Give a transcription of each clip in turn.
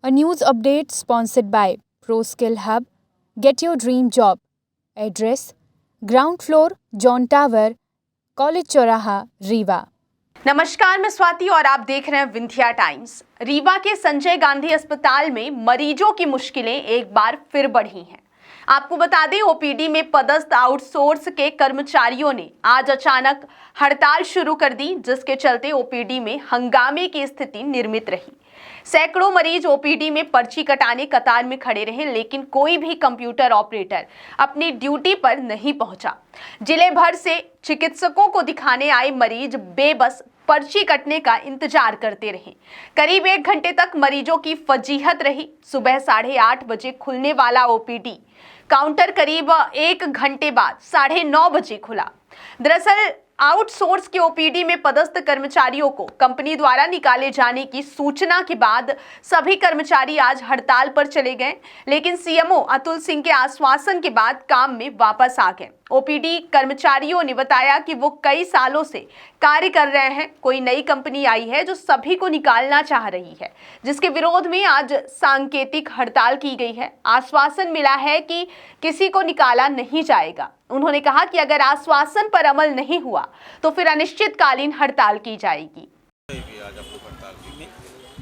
A news update sponsored by ProSkill Hub. Get your dream job. Address: Ground floor, John Tower, College चौराहा, रीवा। नमस्कार, मैं स्वाति और आप देख रहे हैं विंध्या टाइम्स। रीवा के संजय गांधी अस्पताल में मरीजों की मुश्किलें एक बार फिर बढ़ी हैं। आपको बता दें, ओपीडी में पदस्थ आउटसोर्स के कर्मचारियों ने आज अचानक हड़ताल शुरू कर दी, जिसके चलते ओपीडी में हंगामे की स्थिति निर्मित रही। सैकड़ों मरीज ओपीडी में पर्ची कटाने कतार में खड़े रहे, लेकिन कोई भी कंप्यूटर ऑपरेटर अपनी ड्यूटी पर नहीं पहुंचा। जिले भर से चिकित्सकों को दिखाने आए मरीज बेबस पर्ची कटने का इंतजार करते रहे। करीब 1 घंटे तक मरीजों की फजीहत रही। सुबह 8:30 बजे खुलने वाला ओपीडी काउंटर करीब 1 घंटे बाद 9:30 बजे खुला। दरअसल आउटसोर्स के ओपीडी में पदस्थ कर्मचारियों को कंपनी द्वारा निकाले जाने की सूचना के बाद सभी कर्मचारी आज हड़ताल पर चले गए, लेकिन सीएमओ अतुल सिंह के आश्वासन के बाद काम में वापस आ गए। ओपीडी कर्मचारियों ने बताया कि वो कई सालों से कार्य कर रहे हैं। कोई नई कंपनी आई है जो सभी को निकालना चाह रही है, जिसके विरोध में आज सांकेतिक हड़ताल की गई है। आश्वासन मिला है कि किसी को निकाला नहीं जाएगा। उन्होंने कहा कि अगर आश्वासन पर अमल नहीं हुआ तो फिर अनिश्चितकालीन हड़ताल की जाएगी।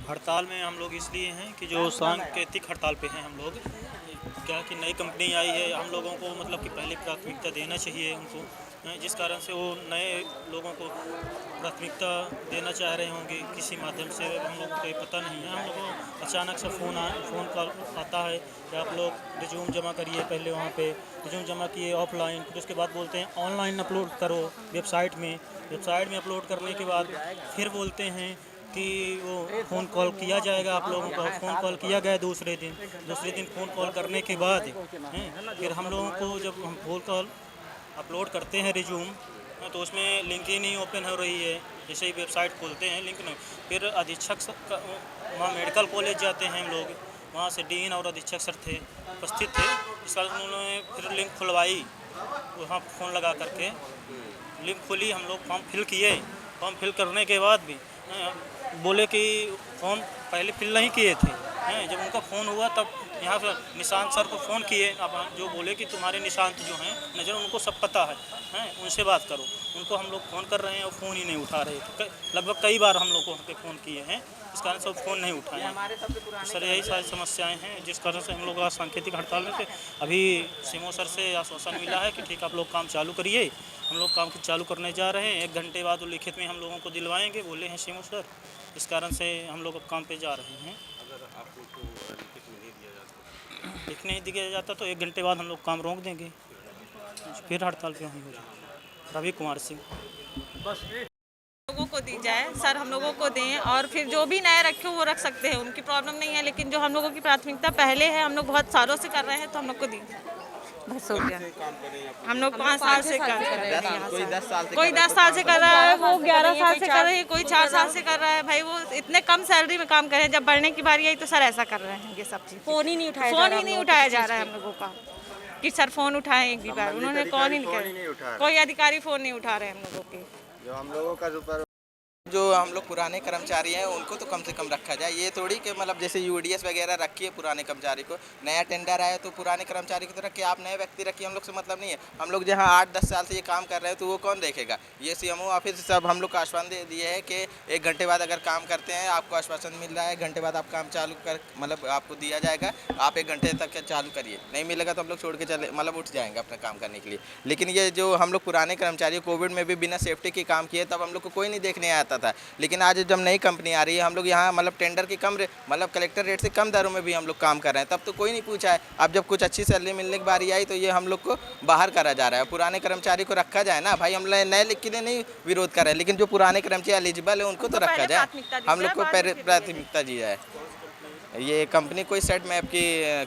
हड़ताल में हम लोग इसलिए हैं कि जो सांकेतिक हड़ताल पे हैं हम लोग, क्या कि नई कंपनी आई है, हम लोगों को मतलब कि पहले प्राथमिकता देना चाहिए उनको, जिस कारण से वो नए लोगों को प्राथमिकता देना चाह रहे होंगे किसी माध्यम से। हम लोगों को पता नहीं है। हम लोगों को अचानक से फ़ोन कॉल आता है कि आप लोग रिज्यूम जमा करिए। पहले वहाँ पे रिज्यूम जमा किए ऑफलाइन, फिर उसके बाद बोलते हैं ऑनलाइन अपलोड करो वेबसाइट में अपलोड करने के बाद फिर बोलते हैं कि वो फ़ोन कॉल किया जाएगा आप लोगों को। फ़ोन कॉल किया गया दूसरे दिन फ़ोन कॉल करने के बाद फिर हम लोगों को जब हम फ़ोन कॉल अपलोड करते हैं रिज्यूम, तो उसमें लिंक ही नहीं ओपन हो रही है। जैसे ही वेबसाइट खोलते हैं लिंक नहीं। फिर अधीक्षक वहाँ मेडिकल कॉलेज जाते हैं हम लोग, वहाँ से डीन और अधीक्षक सर थे उपस्थित थे। इस कारण उन्होंने फिर लिंक खुलवाई, वहाँ फ़ोन लगा करके लिंक खुली। हम लोग फॉर्म फिल किए। फॉर्म फिल करने के बाद भी बोले कि फॉर्म पहले फिल नहीं किए थे। जब उनका फ़ोन हुआ तब यहाँ से निशांत सर को फ़ोन किए। अब जो बोले कि तुम्हारे निशांत जो हैं नज़र, उनको सब पता है, उनसे बात करो। उनको हम लोग फ़ोन कर रहे हैं और फ़ोन ही नहीं उठा रहे थे। लगभग कई बार हम लोग को वहाँ पे फ़ोन किए हैं, इस कारण से वो फ़ोन नहीं उठाए हैं। सर यही सारी समस्याएं हैं, जिस कारण से हम लोग आज सांकेतिक हड़ताल में थे। अभी सीएमओ सर से आश्वासन मिला है कि ठीक आप लोग काम चालू करिए। हम लोग काम चालू करने जा रहे हैं। 1 घंटे बाद वो लिखित में हम लोगों को दिलवाएंगे बोले हैं सीएमओ सर। इस कारण से हम लोग अब काम पे जा रहे हैं। अगर आपको लिख नहीं दिया जाता तो 1 घंटे बाद हम लोग काम रोक देंगे, फिर हड़ताल पे हम लोग। रवि कुमार सिंह। लोगों को दी जाए सर, हम लोगों को दें और फिर जो भी नए रखे वो रख सकते हैं, उनकी प्रॉब्लम नहीं है। लेकिन जो हम लोगों की प्राथमिकता पहले है, हम लोग बहुत सालों से कर रहे हैं, तो हम लोग को दीजिए। बस हो गया। हम लोग 5 साल से काम कर रहे हैं। कोई 10 साल से कोई 10 साल से कर रहा है, वो 11 साल से कर रहे हैं, कोई 4 साल से कर रहा है। भाई वो इतने कम सैलरी में काम कर रहे हैं, जब बढ़ने की बारी आई तो सर ऐसा कर रहे हैं। ये सब चीज़ फ़ोन ही नहीं उठाया जा रहा है हम लोगों का कि सर फ़ोन उठाएं एक भी बार। उन्होंने कॉल ही नहीं किया, कोई अधिकारी फ़ोन नहीं उठा रहे हैं हम लोगों के। जो हम लोगों का जो हम लोग पुराने कर्मचारी हैं उनको तो कम से कम रखा जाए। ये थोड़ी कि मतलब जैसे यूडीएस वगैरह रखिए पुराने कर्मचारी को, नया टेंडर आया तो पुराने कर्मचारी की तरह कि आप नए व्यक्ति रखिए। हम लोग से मतलब नहीं है। हम लोग जहाँ 8-10 साल से ये काम कर रहे हैं तो वो कौन देखेगा। ये सीएमओ ऑफिस सब हम लोग को आश्वासन दे दिए है कि 1 घंटे बाद अगर काम करते हैं आपको आश्वासन मिल रहा है, 1 घंटे बाद आप काम चालू कर मतलब आपको दिया जाएगा, आप 1 घंटे तक चालू करिए। नहीं मिलेगा तो हम लोग छोड़ के चले मतलब उठ जाएंगे अपना काम करने के लिए। लेकिन ये जो हम लोग पुराने कर्मचारी कोविड में भी बिना सेफ्टी के काम किए, तब हम लोग को कोई नहीं देखने आता था। लेकिन आज जब नई कंपनी आ रही है, हम लोग यहाँ मतलब टेंडर की कम मतलब कलेक्टर रेट से कम दरों में भी हम लोग काम कर रहे हैं, तब तो कोई नहीं पूछा है। अब जब कुछ अच्छी सैलरी मिलने की बारी आई तो ये हम लोग को बाहर करा जा रहा है। पुराने कर्मचारी को रखा जाए ना भाई, हम नए लिख के लिए नहीं विरोध कर रहे हैं, लेकिन जो पुराने कर्मचारी एलिजिबल है उनको तो रखा जाए। हम लोग को प्राथमिकता दी जाए। ये कंपनी कोई सेट मैप की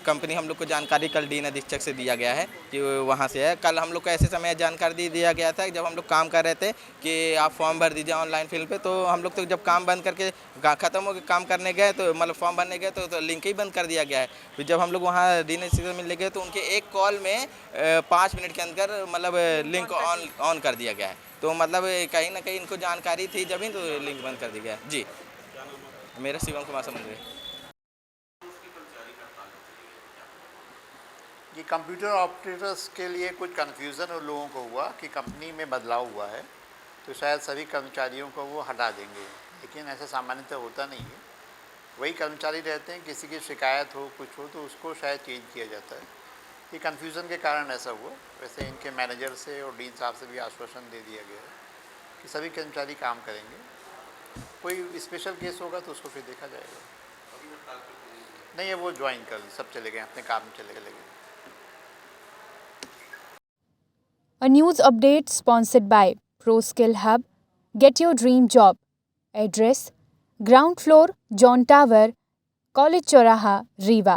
कंपनी हम लोग को जानकारी कल डीन अधीक्षक से दिया गया है कि वहाँ से है। कल हम लोग को ऐसे समय जानकारी दिया गया था जब हम लोग काम कर रहे थे कि आप फॉर्म भर दीजिए ऑनलाइन फिल पे। तो हम लोग तो जब काम बंद करके ख़त्म हो गया, काम करने गए तो मतलब फॉर्म भरने गए तो लिंक ही बंद कर दिया गया है। फिर जब हम लोग वहाँ डीन अधीक्षक से मिलने गए तो उनके एक कॉल में 5 मिनट के अंदर मतलब लिंक ऑन कर दिया गया है। तो मतलब कहीं ना कहीं इनको जानकारी थी जब ही तो लिंक बंद कर दिया गया है। जी, मेरा शिवम कुमार समुद्री। कि कंप्यूटर ऑपरेटर्स के लिए कुछ कन्फ्यूज़न उन लोगों को हुआ कि कंपनी में बदलाव हुआ है, तो शायद सभी कर्मचारियों को वो हटा देंगे, लेकिन ऐसा सामान्यतः होता नहीं है। वही कर्मचारी रहते हैं, किसी की शिकायत हो कुछ हो तो उसको शायद चेंज किया जाता है। ये कन्फ्यूज़न के कारण ऐसा हुआ। वैसे इनके मैनेजर से और डीन साहब से भी आश्वासन दे दिया गया है कि सभी कर्मचारी काम करेंगे। कोई स्पेशल केस होगा तो उसको फिर देखा जाएगा। नहीं है, वो ज्वाइन कर सब चले गए, अपने काम में चले गए। A news update sponsored by ProSkill Hub. Get your dream job. Address: ground floor, John Tower, College Choraha, Rewa.